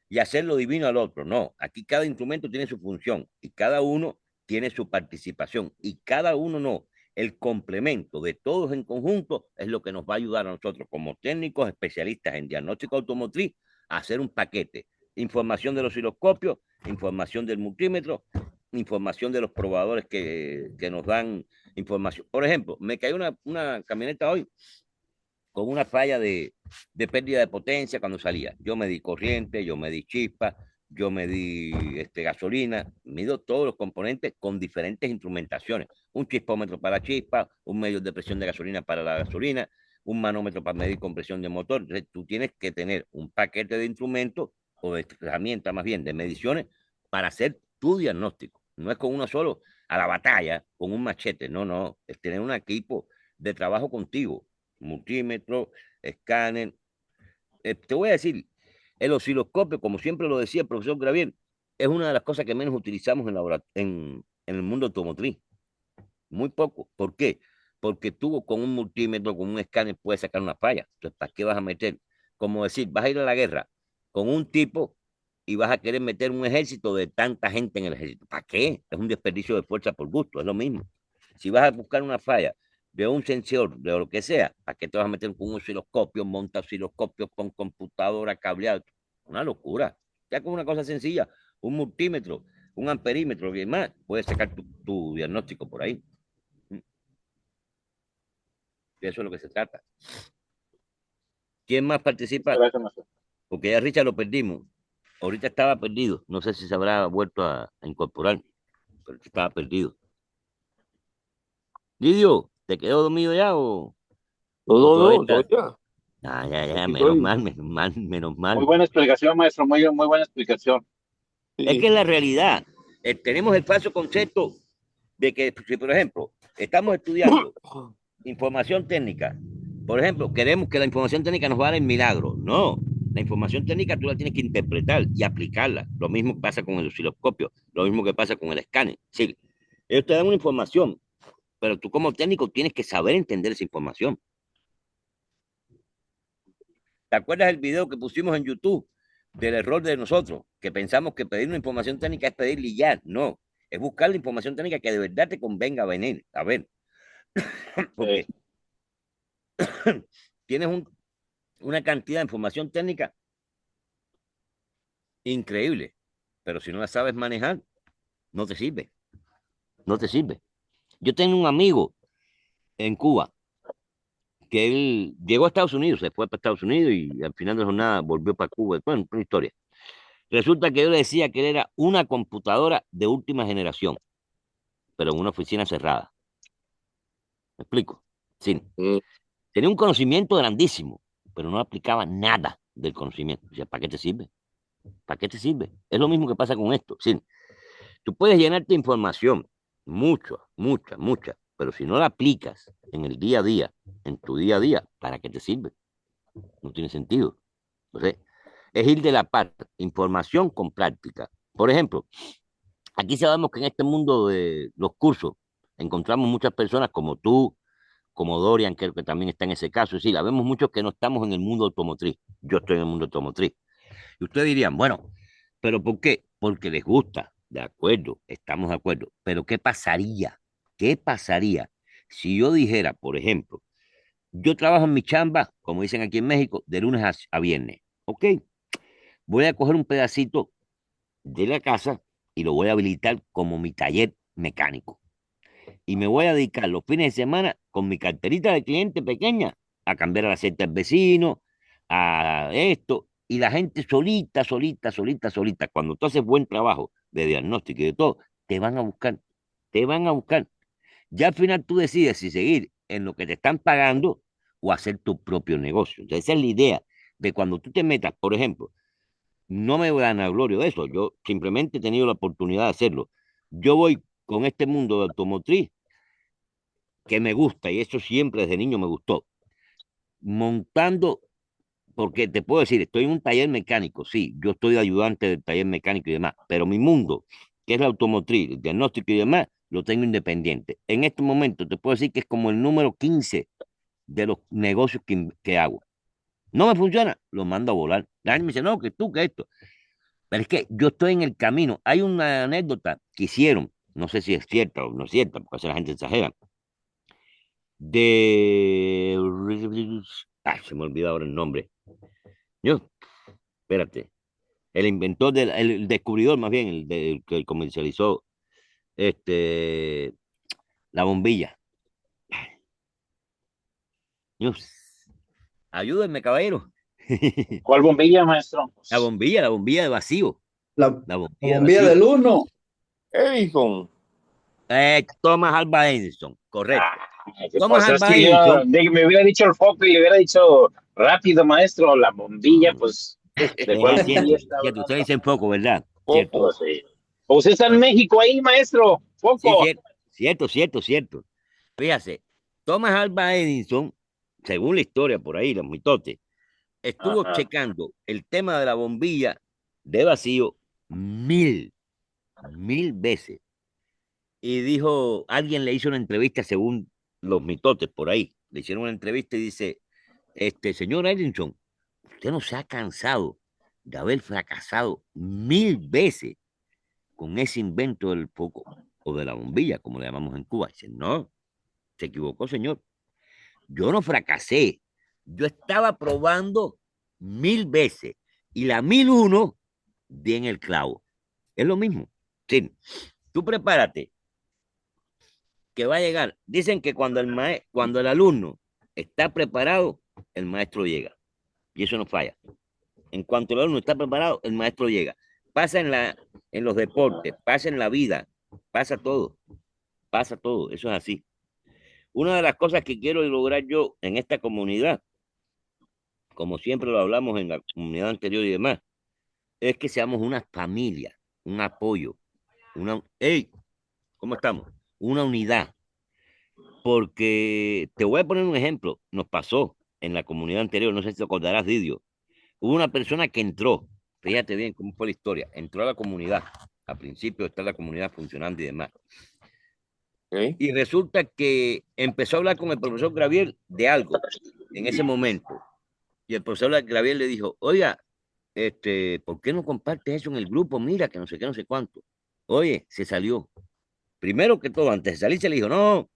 y hacerlo divino al otro. No, aquí cada instrumento tiene su función y cada uno tiene su participación y cada uno no. El complemento de todos en conjunto es lo que nos va a ayudar a nosotros como técnicos especialistas en diagnóstico automotriz a hacer un paquete. Información del osciloscopio, información del multímetro, información de los probadores que nos dan información. Por ejemplo, me cayó una camioneta hoy con una falla de pérdida de potencia cuando salía. Yo me di corriente, yo me di chispa, yo me di gasolina, mido todos los componentes con diferentes instrumentaciones. Un chispómetro para chispa, un medio de presión de gasolina para la gasolina, un manómetro para medir compresión de motor. Entonces, tú tienes que tener un paquete de instrumentos o de herramientas más bien, de mediciones para hacer tu diagnóstico. No es con uno solo a la batalla, con un machete, no, no, es tener un equipo de trabajo contigo, multímetro, escáner. Te voy a decir, el osciloscopio, como siempre lo decía el profesor Gravier, es una de las cosas que menos utilizamos en el mundo automotriz. Muy poco. ¿Por qué? Porque tú con un multímetro, con un escáner, puedes sacar una falla. Entonces, ¿para qué vas a meter? Como decir, vas a ir a la guerra con un tipo y vas a querer meter un ejército de tanta gente en el ejército. ¿Para qué? Es un desperdicio de fuerza por gusto, es lo mismo. Si vas a buscar una falla de un sensor, de lo que sea, ¿para qué te vas a meter con un osciloscopio, monta osciloscopio con computadora, cableado? Una locura. Ya con una cosa sencilla, un multímetro, un amperímetro y demás, puedes sacar tu diagnóstico por ahí. De eso es lo que se trata. ¿Quién más participa? Gracias, maestro. Porque ya Richard lo perdimos. Ahorita estaba perdido. No sé si se habrá vuelto a incorporar, pero estaba perdido. Lidio, ¿te quedó dormido ya No, o no, todavía no, está? todavía. Ah, ya, ya, Aquí menos estoy. mal, menos mal, menos Muy mal. buena explicación, maestro, muy buena explicación. Es que Sí. en la realidad tenemos el falso concepto de que, si por ejemplo, estamos estudiando información técnica, por ejemplo, queremos que la información técnica nos va a dar el milagro. No, la información técnica tú la tienes que interpretar y aplicarla. Lo mismo que pasa con el osciloscopio, lo mismo que pasa con el escáner. Sí, ellos te dan una información, pero tú como técnico tienes que saber entender esa información. ¿Te acuerdas del video que pusimos en YouTube del error de nosotros, que pensamos que pedir una información técnica es pedirle y ya. No, es buscar la información técnica que de verdad te convenga venir a ver. Porque tienes una cantidad de información técnica increíble, pero si no la sabes manejar, no te sirve, no te sirve. Yo tengo un amigo en Cuba que él llegó a Estados Unidos, se fue para Estados Unidos y al final de la jornada volvió para Cuba. Bueno, una historia. Resulta que yo le decía que él era una computadora de última generación, pero en una oficina cerrada. ¿Me explico? Sí. Mm. Tenía un conocimiento grandísimo, pero no aplicaba nada del conocimiento. O sea, ¿para qué te sirve? ¿Para qué te sirve? Es lo mismo que pasa con esto. Sí. Tú puedes llenarte de información, mucha, mucha, mucha, pero si no la aplicas en el día a día, en tu día a día, ¿para qué te sirve? No tiene sentido. Entonces, es ir de la parte, información con práctica. Por ejemplo, aquí sabemos que en este mundo de los cursos encontramos muchas personas como tú, como Dorian, creo que también está en ese caso. Sí, la vemos muchos que no estamos en el mundo automotriz. Yo estoy en el mundo automotriz. Y ustedes dirían, bueno, ¿pero por qué? Porque les gusta. De acuerdo, estamos de acuerdo. Pero ¿qué pasaría? ¿Qué pasaría si yo dijera, por ejemplo, yo trabajo en mi chamba, como dicen aquí en México, de lunes a viernes? ¿Ok? Voy a coger un pedacito de la casa y lo voy a habilitar como mi taller mecánico. Y me voy a dedicar los fines de semana con mi carterita de cliente pequeña a cambiar el aceite al vecino, a esto, y la gente solita, solita, solita, solita, cuando tú haces buen trabajo de diagnóstico y de todo, te van a buscar, te van a buscar. Ya al final tú decides si seguir en lo que te están pagando o hacer tu propio negocio. Entonces, esa es la idea de cuando tú te metas, por ejemplo, no me voy a vanaglorio de eso, yo simplemente he tenido la oportunidad de hacerlo. Yo voy con este mundo de automotriz que me gusta, y eso siempre desde niño me gustó, montando, porque te puedo decir, estoy en un taller mecánico, sí, yo estoy de ayudante del taller mecánico y demás, pero mi mundo, que es la automotriz, el diagnóstico y demás, lo tengo independiente. En este momento te puedo decir que es como el número 15 de los negocios que hago. No me funciona, lo mando a volar. La gente me dice, no, que tú, que esto. Pero es que yo estoy en el camino. Hay una anécdota que hicieron, no sé si es cierta o no es cierta, porque a veces la gente exagera, de... Ay, se me olvidó ahora el nombre. Yo, espérate. El inventor el descubridor, más bien, el que comercializó este, la bombilla. Dios, ayúdenme, caballero. ¿Cuál bombilla, maestro? La bombilla de vacío. La, La la bombilla de bombilla vacío. del uno. Edison. Thomas Alva Edison, correcto. Thomas Pues es Alva que yo Edison. me hubiera dicho el foco y le hubiera dicho rápido, maestro, la bombilla, No, pues, ¿de cuál cierto, bombilla está cierto. Ustedes hablando? dicen poco, ¿verdad? Cierto. Poco. Pues sí. Pues está en México ahí, maestro, Sí, foco. cierto, cierto, cierto, cierto. Fíjate, Thomas Alva Edison, según la historia por ahí, los mitotes, estuvo Ajá. checando el tema de la bombilla de vacío mil, mil veces. Y dijo, alguien le hizo una entrevista según los mitotes por ahí. Le hicieron una entrevista y dice, señor Edison, usted no se ha cansado de haber fracasado mil veces con ese invento del foco o de la bombilla, como le llamamos en Cuba. Dice, no, se equivocó, señor. Yo no fracasé. Yo estaba probando mil veces y la 1001 di en el clavo. Es lo mismo. Sí, tú prepárate que va a llegar. Dicen que cuando el alumno está preparado, el maestro llega. Y eso no falla. En cuanto el alumno está preparado, el maestro llega. Pasa en los deportes, pasa en la vida, pasa todo. Eso es así. Una de las cosas que quiero lograr yo en esta comunidad, como siempre lo hablamos en la comunidad anterior y demás, es que seamos una familia, un apoyo, hey, ¿cómo estamos? Una unidad. Porque te voy a poner un ejemplo. Nos pasó en la comunidad anterior, no sé si te acordarás, Didio. Hubo una persona que entró, fíjate bien cómo fue la historia, entró a la comunidad. Al principio está la comunidad funcionando y demás. ¿Eh? Y resulta que empezó a hablar con el profesor Graviel de algo en ese momento. Y el profesor Graviel le dijo, oiga, ¿por qué no compartes eso en el grupo? Mira, que no sé qué, no sé cuánto. Oye, se salió. Primero que todo, antes de salir, se le dijo, no,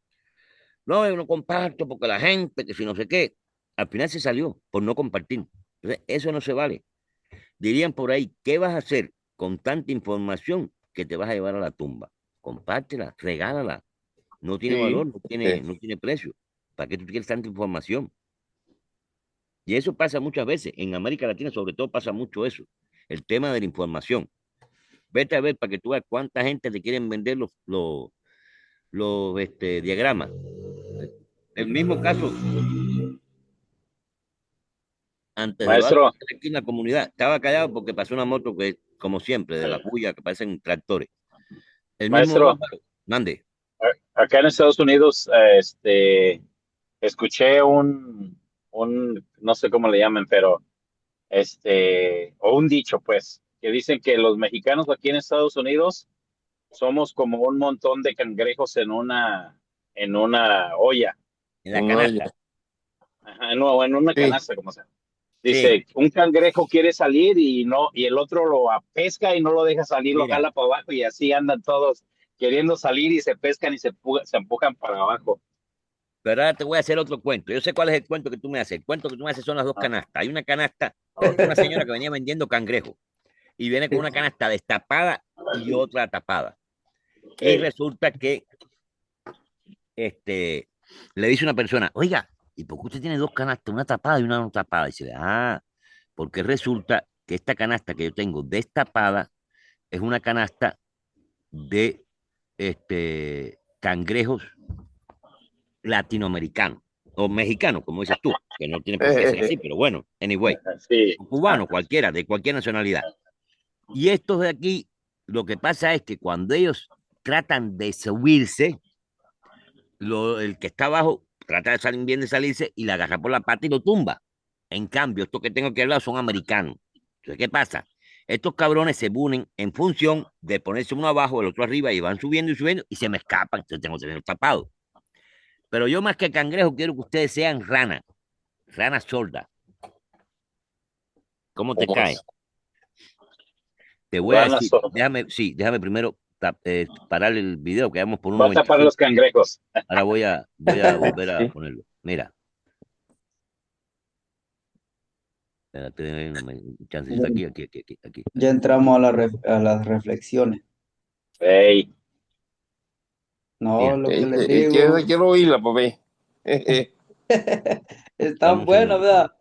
no, yo no comparto porque la gente, que si no sé qué. Al final se salió por no compartir. Entonces, eso no se vale. Dirían por ahí, ¿qué vas a hacer con tanta información que te vas a llevar a la tumba? Compártela, regálala. No tiene valor, Sí, no tiene precio. ¿Para qué tú quieres tanta información? Y eso pasa muchas veces. En América Latina, sobre todo, pasa mucho eso. El tema de la información. Vete a ver para que tú veas cuánta gente te quieren vender los diagramas. El mismo caso, antes de Maestro, aquí en la comunidad, estaba callado porque pasó una moto que, como siempre, de la bulla que parecen tractores. El mismo maestro, Rómbalo, mande. acá en Estados Unidos, escuché no sé cómo le llaman, pero o un dicho, pues, que dicen que los mexicanos aquí en Estados Unidos somos como un montón de cangrejos en una olla, En la no, ya. canasta. ajá, no, en una Sí, canasta, como sea. Sí, Dice, un cangrejo quiere salir y no, y el otro lo pesca y no lo deja salir, lo mira, jala para abajo y así andan todos queriendo salir y se pescan y se empujan para abajo. pero ahora te voy a hacer otro cuento. Yo sé cuál es el cuento que tú me haces. El cuento que tú me haces son las dos Ah, canastas. Hay una canasta, una señora que venía vendiendo cangrejo y viene con una canasta destapada y otra tapada. Y ey, resulta que este, le dice una persona, oiga, ¿y por qué usted tiene dos canastas, una tapada y una no tapada? Y dice, porque resulta que esta canasta que yo tengo destapada es una canasta de cangrejos latinoamericanos o mexicanos, como dices tú, que no tiene por qué ser así, pero bueno, anyway, sí, o cubano, cualquiera, de cualquier nacionalidad. Y estos de aquí, lo que pasa es que cuando ellos tratan de subirse, el que está abajo trata de salir bien de salirse y la agarra por la pata y lo tumba. En cambio, estos que tengo aquí al lado son americanos. Entonces, ¿qué pasa? Estos cabrones se unen en función de ponerse uno abajo, el otro arriba, y van subiendo y subiendo y se me escapan. Entonces tengo que tener tapado. Pero yo más que cangrejo quiero que ustedes sean ranas sordas. ¿Cómo te cae? ojos, Te voy a ranas, decir, déjame primero parar el video, que vamos por un va a tapar los 95. cangrejos. Ahora voy a volver a sí. ponerlo. Mira, espérate, un chancecito Ya, aquí. ya entramos a, a las reflexiones. Ey, No, Mira, lo que les Quiero, digo, quiero oírla, papé. están dame un buenas, segundo. ¿verdad?